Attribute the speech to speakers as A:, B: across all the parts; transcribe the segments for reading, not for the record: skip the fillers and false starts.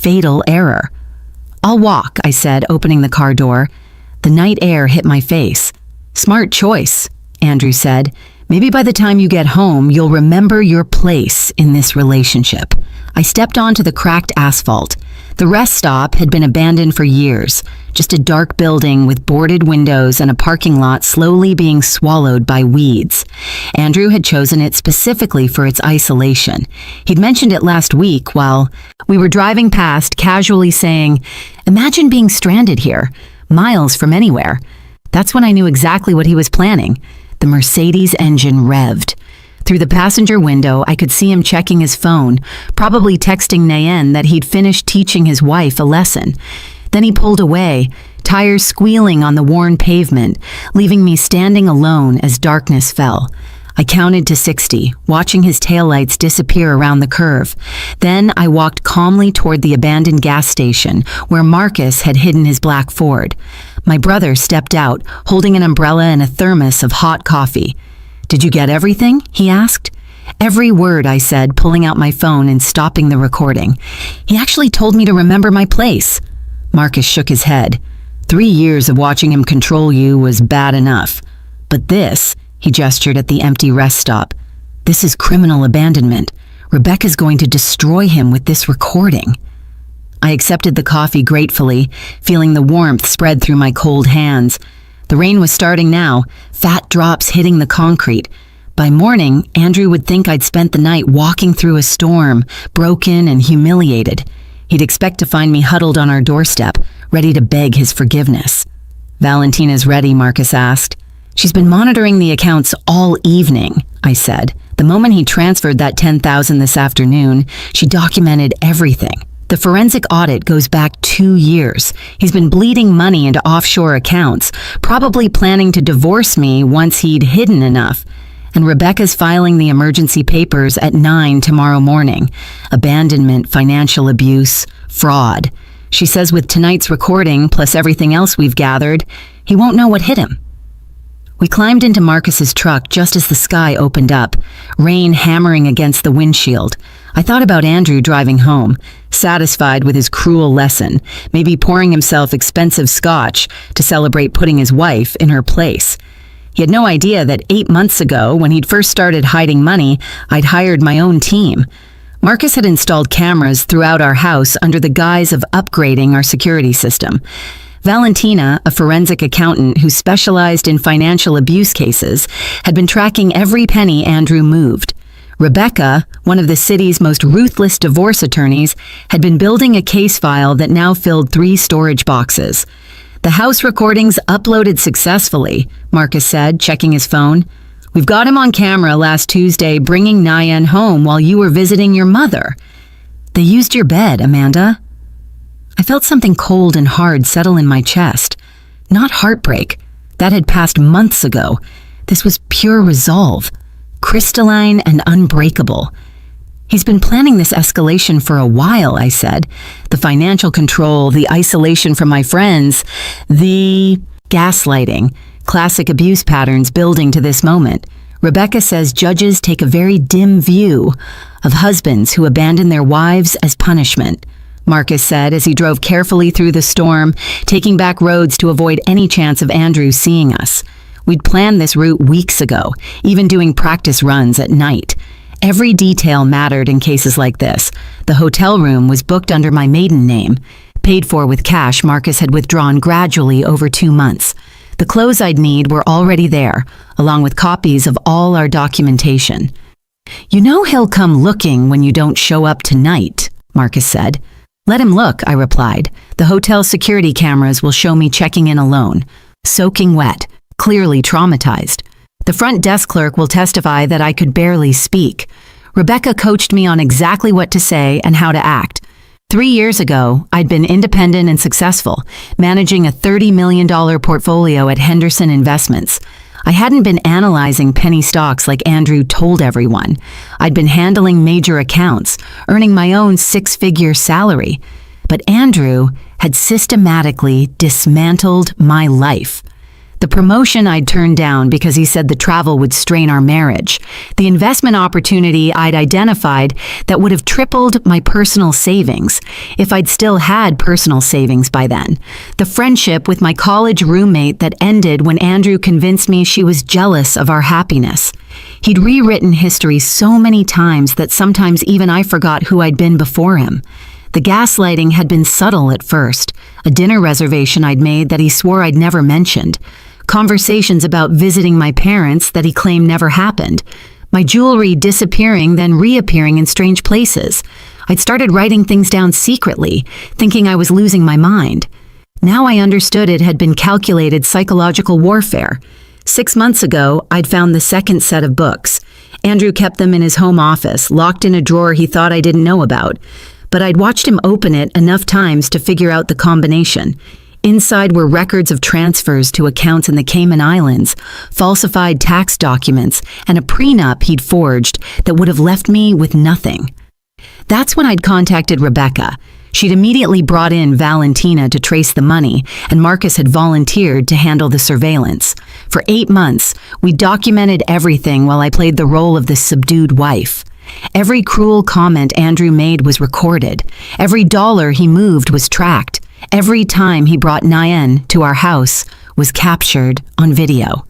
A: fatal error. "I'll walk," I said, opening the car door. The night air hit my face. "Smart choice," Andrew said. "Maybe by the time you get home, you'll remember your place in this relationship." I stepped onto the cracked asphalt. The rest stop had been abandoned for years, just a dark building with boarded windows and a parking lot slowly being swallowed by weeds. Andrew had chosen it specifically for its isolation. He'd mentioned it last week while we were driving past, casually saying, "Imagine being stranded here, miles from anywhere." That's when I knew exactly what he was planning. The Mercedes engine revved. Through the passenger window, I could see him checking his phone, probably texting Nayen that he'd finished teaching his wife a lesson. Then he pulled away, tires squealing on the worn pavement, leaving me standing alone as darkness fell. I counted to 60, watching his taillights disappear around the curve. Then I walked calmly toward the abandoned gas station where Marcus had hidden his black Ford. My brother stepped out, holding an umbrella and a thermos of hot coffee. "Did you get everything?" he asked. "Every word," I said, pulling out my phone and stopping the recording. "He actually told me to remember my place." Marcus shook his head. 3 years of watching him control you was bad enough. But this, he gestured at the empty rest stop, this is criminal abandonment. Rebecca's going to destroy him with this recording. I accepted the coffee gratefully, feeling the warmth spread through my cold hands. The rain was starting now, fat drops hitting the concrete. By morning, Andrew would think I'd spent the night walking through a storm, broken and humiliated. He'd expect to find me huddled on our doorstep, ready to beg his forgiveness. "Valentina's ready," Marcus asked. "She's been monitoring the accounts all evening," I said. "The moment he transferred that $10,000 this afternoon, she documented everything. The forensic audit goes back 2 years. He's been bleeding money into offshore accounts, probably planning to divorce me once he'd hidden enough. And Rebecca's filing the emergency papers at 9 tomorrow morning. Abandonment, financial abuse, fraud. She says with tonight's recording, plus everything else we've gathered, he won't know what hit him." We climbed into Marcus's truck just as the sky opened up, rain hammering against the windshield. I thought about Andrew driving home, satisfied with his cruel lesson, maybe pouring himself expensive scotch to celebrate putting his wife in her place. He had no idea that 8 months ago, when he'd first started hiding money, I'd hired my own team. Marcus had installed cameras throughout our house under the guise of upgrading our security system. Valentina, a forensic accountant who specialized in financial abuse cases, had been tracking every penny Andrew moved. Rebecca, one of the city's most ruthless divorce attorneys, had been building a case file that now filled 3 storage boxes. "The house recordings uploaded successfully," Marcus said, checking his phone. "We've got him on camera last Tuesday bringing Nayen home while you were visiting your mother." "They used your bed, Amanda." I felt something cold and hard settle in my chest. Not heartbreak. That had passed months ago. This was pure resolve. Crystalline and unbreakable. "He's been planning this escalation for a while," I said. "The financial control, the isolation from my friends, the gaslighting, classic abuse patterns building to this moment. Rebecca says judges take a very dim view of husbands who abandon their wives as punishment," Marcus said as he drove carefully through the storm, taking back roads to avoid any chance of Andrew seeing us. We'd planned this route weeks ago, even doing practice runs at night. Every detail mattered in cases like this. The hotel room was booked under my maiden name, paid for with cash Marcus had withdrawn gradually over 2 months. The clothes I'd need were already there, along with copies of all our documentation. "You know he'll come looking when you don't show up tonight," Marcus said. "Let him look," I replied. "The hotel security cameras will show me checking in alone, soaking wet, clearly traumatized. The front desk clerk will testify that I could barely speak. Rebecca coached me on exactly what to say and how to act. 3 years ago, I'd been independent and successful, managing a $30 million portfolio at Henderson Investments. I hadn't been analyzing penny stocks like Andrew told everyone. I'd been handling major accounts, earning my own 6-figure salary. But Andrew had systematically dismantled my life. The promotion I'd turned down because he said the travel would strain our marriage. The investment opportunity I'd identified that would have tripled my personal savings, if I'd still had personal savings by then. The friendship with my college roommate that ended when Andrew convinced me she was jealous of our happiness. He'd rewritten history so many times that sometimes even I forgot who I'd been before him. The gaslighting had been subtle at first, a dinner reservation I'd made that he swore I'd never mentioned, conversations about visiting my parents that he claimed never happened, my jewelry disappearing then reappearing in strange places. I'd started writing things down secretly, thinking I was losing my mind. Now I understood it had been calculated psychological warfare. 6 months ago, I'd found the second set of books. Andrew kept them in his home office, locked in a drawer he thought I didn't know about. But I'd watched him open it enough times to figure out the combination. Inside were records of transfers to accounts in the Cayman Islands, falsified tax documents, and a prenup he'd forged that would have left me with nothing. That's when I'd contacted Rebecca. She'd immediately brought in Valentina to trace the money, and Marcus had volunteered to handle the surveillance. For 8 months, we documented everything while I played the role of the subdued wife. Every cruel comment Andrew made was recorded. Every dollar he moved was tracked. Every time he brought Nayan to our house was captured on video.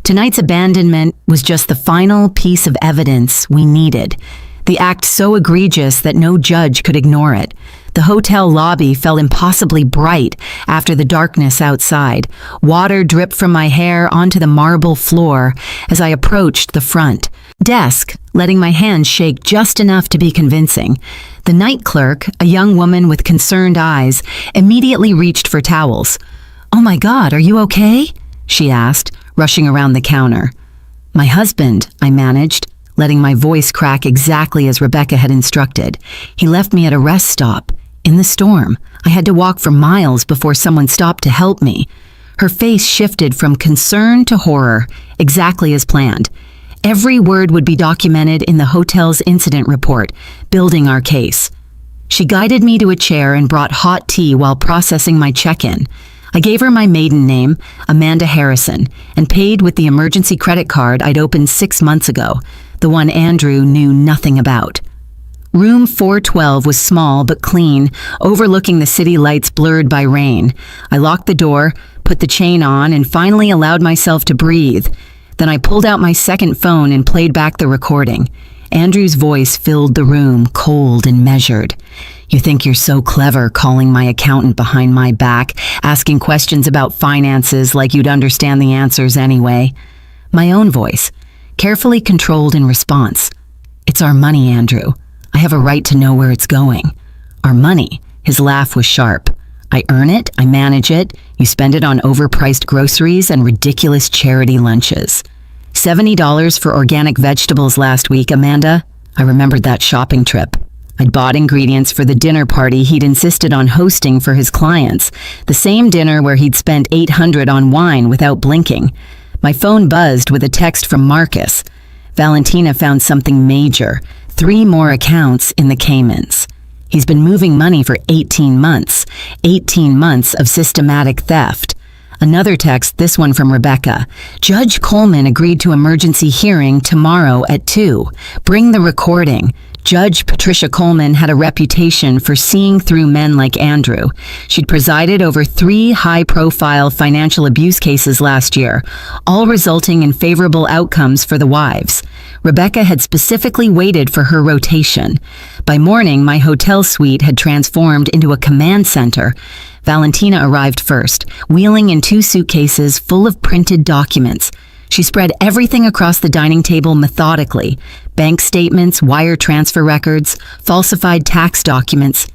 A: Tonight's abandonment was just the final piece of evidence we needed. The act so egregious that no judge could ignore it. The hotel lobby felt impossibly bright after the darkness outside. Water dripped from my hair onto the marble floor as I approached the front desk, letting my hands shake just enough to be convincing. The night clerk, a young woman with concerned eyes, immediately reached for towels. "Oh my God, are you okay?" she asked, rushing around the counter. "My husband," I managed, letting my voice crack exactly as Rebecca had instructed. "He left me at a rest stop. In the storm. I had to walk for miles before someone stopped to help me." Her face shifted from concern to horror, exactly as planned. Every word would be documented in the hotel's incident report, building our case. She guided me to a chair and brought hot tea while processing my check-in. I gave her my maiden name, Amanda Harrison, and paid with the emergency credit card I'd opened 6 months ago, the one Andrew knew nothing about. Room 412 was small but clean, overlooking the city lights blurred by rain. I locked the door, put the chain on, and finally allowed myself to breathe. Then I pulled out my second phone and played back the recording. Andrew's voice filled the room, cold and measured. "You think you're so clever calling my accountant behind my back, asking questions about finances like you'd understand the answers anyway." My own voice, carefully controlled in response. "It's our money, Andrew. I have a right to know where it's going." "Our money?" His laugh was sharp. "I earn it, I manage it, you spend it on overpriced groceries and ridiculous charity lunches." $70 for organic vegetables last week, Amanda. I remembered that shopping trip. I'd bought ingredients for the dinner party he'd insisted on hosting for his clients, the same dinner where he'd spent $800 on wine without blinking. My phone buzzed with a text from Marcus. Valentina found something major, 3 more accounts in the Caymans. He's been moving money for 18 months, 18 months of systematic theft. Another text, this one from Rebecca. "Judge Coleman agreed to emergency hearing tomorrow at 2. Bring the recording. Judge Patricia Coleman had a reputation for seeing through men like Andrew. She'd presided over 3 high-profile financial abuse cases last year, all resulting in favorable outcomes for the wives. Rebecca had specifically waited for her rotation. By morning, my hotel suite had transformed into a command center. Valentina arrived first, wheeling in 2 suitcases full of printed documents. She spread everything across the dining table methodically: bank statements, wire transfer records, falsified tax documents,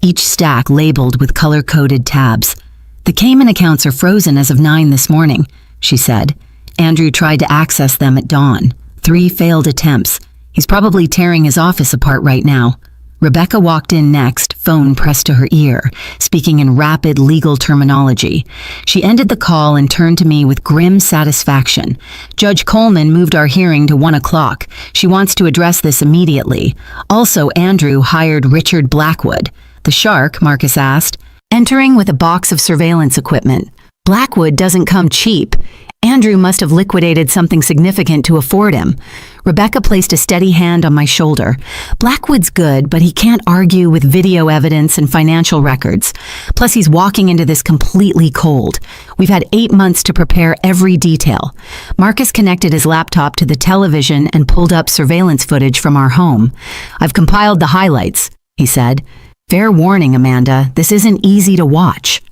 A: each stack labeled with color-coded tabs. "The Cayman accounts are frozen as of 9 this morning," she said. "Andrew tried to access them at dawn. 3 failed attempts. He's probably tearing his office apart right now." Rebecca walked in next, phone pressed to her ear, speaking in rapid legal terminology. She ended the call and turned to me with grim satisfaction. "Judge Coleman moved our hearing to 1 o'clock. She wants to address this immediately. Also, Andrew hired Richard Blackwood." "The shark?" Marcus asked, entering with a box of surveillance equipment. Blackwood doesn't come cheap. Andrew must have liquidated something significant to afford him. Rebecca placed a steady hand on my shoulder. Blackwood's good, but he can't argue with video evidence and financial records. Plus, he's walking into this completely cold. We've had 8 months to prepare every detail. Marcus connected his laptop to the television and pulled up surveillance footage from our home. I've compiled the highlights, he said. Fair warning, Amanda, this isn't easy to watch.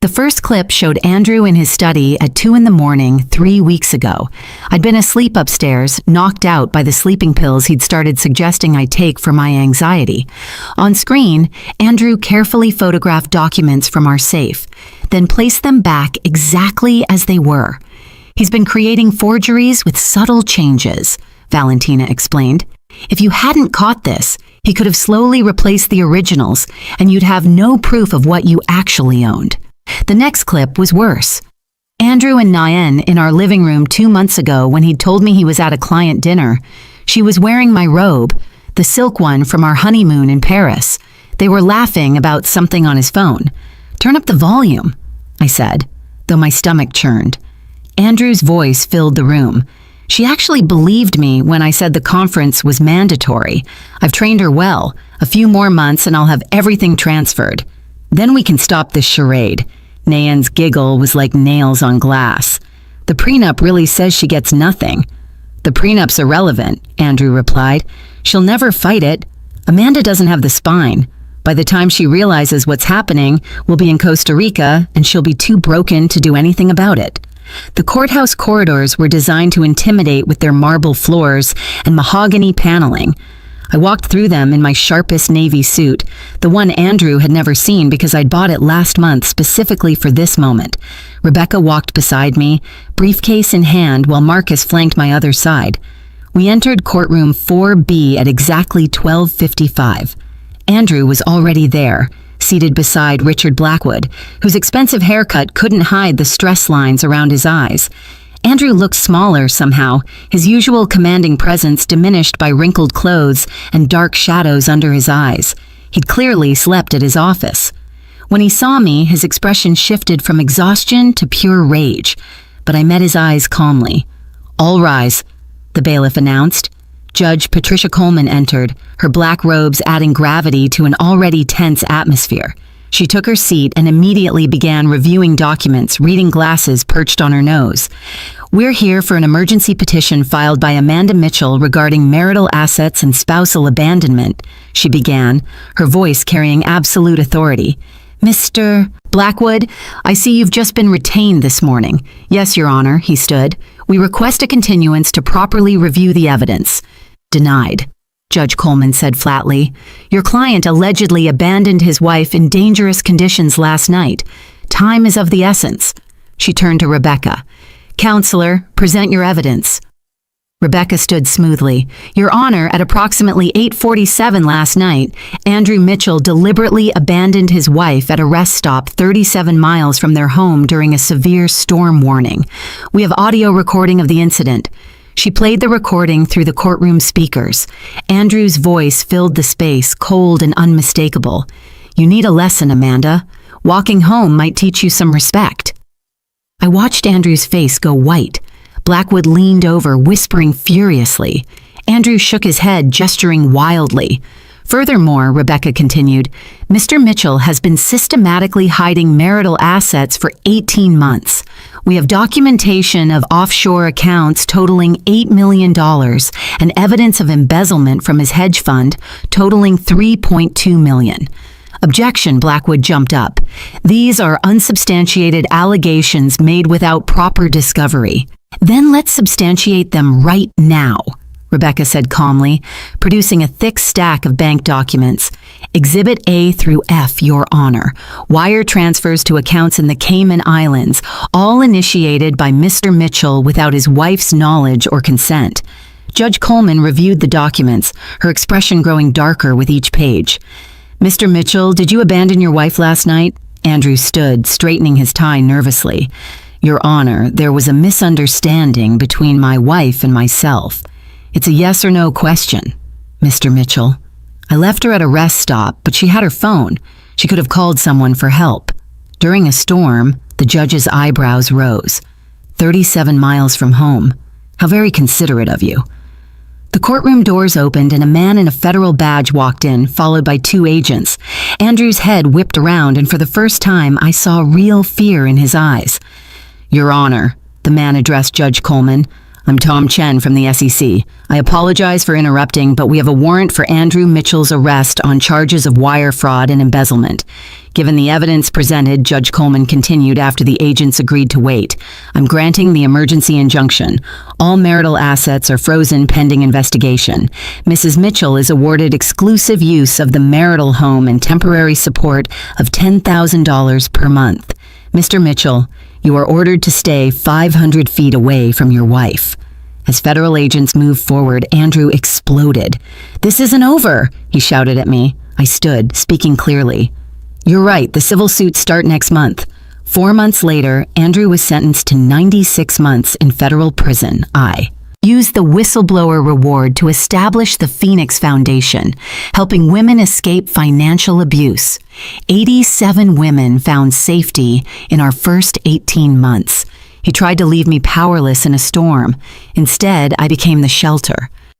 A: The first clip showed Andrew in his study at 2 a.m. 3 weeks ago. I'd been asleep upstairs, knocked out by the sleeping pills he'd started suggesting I take for my anxiety. On screen, Andrew carefully photographed documents from our safe, then placed them back exactly as they were. He's been creating forgeries with subtle changes, Valentina explained. If you hadn't caught this, he could have slowly replaced the originals, and you'd have no proof of what you actually owned. The next clip was worse. Andrew and Nayen in our living room 2 months ago when he'd told me he was at a client dinner. She was wearing my robe, the silk one from our honeymoon in Paris. They were laughing about something on his phone. Turn up the volume, I said, though my stomach churned. Andrew's voice filled the room. She actually believed me when I said the conference was mandatory. I've trained her well. A few more months and I'll have everything transferred. Then we can stop this charade. Nayen's giggle was like nails on glass. The prenup really says she gets nothing. The prenup's irrelevant, Andrew replied. She'll never fight it. Amanda doesn't have the spine. By the time she realizes what's happening, we'll be in Costa Rica and she'll be too broken to do anything about it. The courthouse corridors were designed to intimidate with their marble floors and mahogany paneling. I walked through them in my sharpest navy suit, the one Andrew had never seen because I'd bought it last month specifically for this moment. Rebecca walked beside me, briefcase in hand, while Marcus flanked my other side. We entered courtroom 4B at exactly 12:55. Andrew was already there, seated beside Richard Blackwood, whose expensive haircut couldn't hide the stress lines around his eyes. Andrew looked smaller somehow, his usual commanding presence diminished by wrinkled clothes and dark shadows under his eyes. He'd clearly slept at his office. When he saw me, his expression shifted from exhaustion to pure rage, but I met his eyes calmly. "All rise," the bailiff announced. Judge Patricia Coleman entered, her black robes adding gravity to an already tense atmosphere. She took her seat and immediately began reviewing documents, reading glasses perched on her nose. "We're here for an emergency petition filed by Amanda Mitchell regarding marital assets and spousal abandonment," she began, her voice carrying absolute authority. "Mr. Blackwood, I see you've just been retained this morning." "Yes, Your Honor," he stood. "We request a continuance to properly review the evidence." "Denied," Judge Coleman said flatly. "Your client allegedly abandoned his wife in dangerous conditions last night. Time is of the essence." She turned to Rebecca. "Counselor, present your evidence." Rebecca stood smoothly. "Your Honor, at approximately 8:47 last night, Andrew Mitchell deliberately abandoned his wife at a rest stop 37 miles from their home during a severe storm warning. We have audio recording of the incident." She played the recording through the courtroom speakers. Andrew's voice filled the space, cold and unmistakable. "You need a lesson, Amanda. Walking home might teach you some respect." I watched Andrew's face go white. Blackwood leaned over, whispering furiously. Andrew shook his head, gesturing wildly. "Furthermore," Rebecca continued, "Mr. Mitchell has been systematically hiding marital assets for 18 months. We have documentation of offshore accounts totaling $8 million and evidence of embezzlement from his hedge fund totaling $3.2 million. "Objection," Blackwood jumped up. "These are unsubstantiated allegations made without proper discovery." "Then let's substantiate them right now," Rebecca said calmly, producing a thick stack of bank documents. "Exhibit A through F, Your Honor. Wire transfers to accounts in the Cayman Islands, all initiated by Mr. Mitchell without his wife's knowledge or consent." Judge Coleman reviewed the documents, her expression growing darker with each page. "Mr. Mitchell, did you abandon your wife last night?" Andrew stood, straightening his tie nervously. "Your Honor, there was a misunderstanding between my wife and myself. It's a yes or no question, Mr. Mitchell. I left her at a rest stop, but she had her phone. She could have called someone for help. During a storm, The judge's eyebrows rose. 37 miles from home. How very considerate of you. The courtroom doors opened and a man in a federal badge walked in, followed by 2 agents. Andrew's head whipped around, and for the first time, I saw real fear in his eyes. Your Honor, the man addressed Judge Coleman. I'm Tom Chen from the SEC. I apologize for interrupting, but we have a warrant for Andrew Mitchell's arrest on charges of wire fraud and embezzlement. Given the evidence presented, Judge Coleman continued after the agents agreed to wait. I'm granting the emergency injunction. All marital assets are frozen pending investigation. Mrs. Mitchell is awarded exclusive use of the marital home and temporary support of $10,000 per month. Mr. Mitchell, you are ordered to stay 500 feet away from your wife. As federal agents moved forward, Andrew exploded. This isn't over, he shouted at me. I stood, speaking clearly. You're right, the civil suits start next month. 4 months later, Andrew was sentenced to 96 months in federal prison. I used the whistleblower reward to establish the Phoenix Foundation, helping women escape financial abuse. 87 women found safety in our first 18 months. He tried to leave me powerless in a storm. Instead, I became the shelter.